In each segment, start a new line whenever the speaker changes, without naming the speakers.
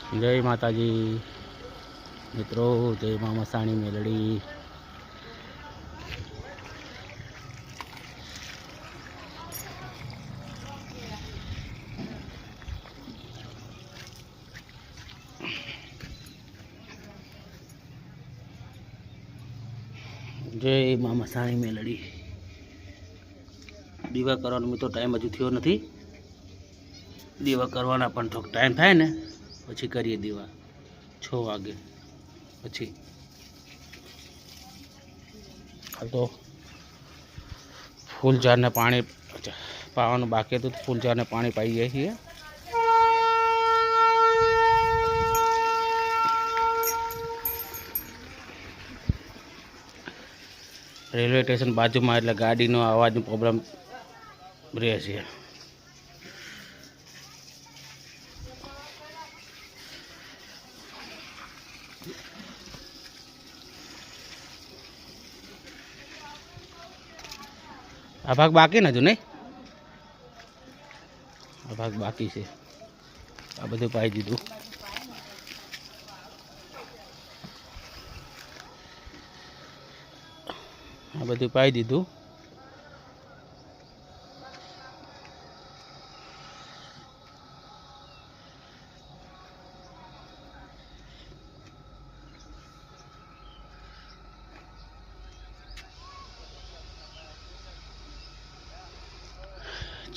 जय माताजी मित्रों, जय माँ मसाणी मेलड़ी। जय माँ मसाणी मेलड़ी। दीवा करવાનો मित्रों टाइम हजू थयो नथी। दीवा करवाना पण थोड़ो टाइम थाय ने पछी करीए दीवा 6 वागे पछी। तो फूल झाड़ ने पानी पाવાનું बाकी तो फूल झाड़ ने पानी पाई जाए छे। रेलवे स्टेशन बाजू में एटले गाड़ी नो अवाज नो प्रॉब्लम रहे छे। आ भाग बाकी न हजू नहीं, आ भाग बाकी से। आ बधुं पाई दीधुं। आ बधुं पाई दीधुं।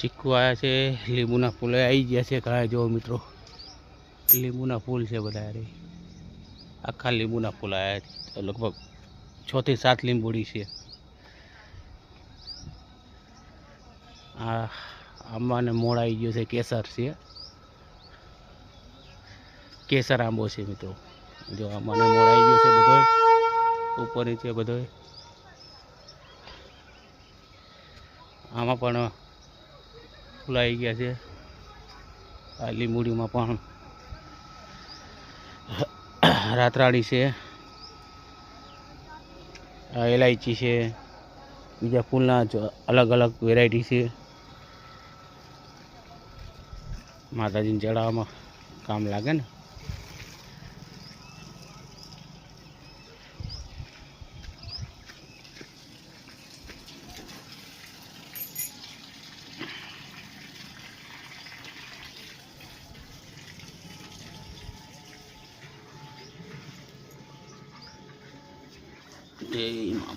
चीकू आया छे, લીંબુના फूल आई गया छे घણા। जो मित्रों લીંબુના फूल છે બધા रे, आखा લીંબુના फूल आया लगभग 6 થી 7 લીંબુડી છે। आंबा ने मोड़ आई गयो छे, केसर छे, केसर आंबो छे मित्रों। जो आंबा ने मोड़ आई गयो छे बधोय ऊपर नीचे बधोय। आमा पण फूल आई गया छे। आ લીંબુડી में पण रातराणी छे, इलायची छे, बीजा फूलना अलग अलग वेरायटी छे। माताजी ने चढ़ाववामां काम लागे ने। जय माँ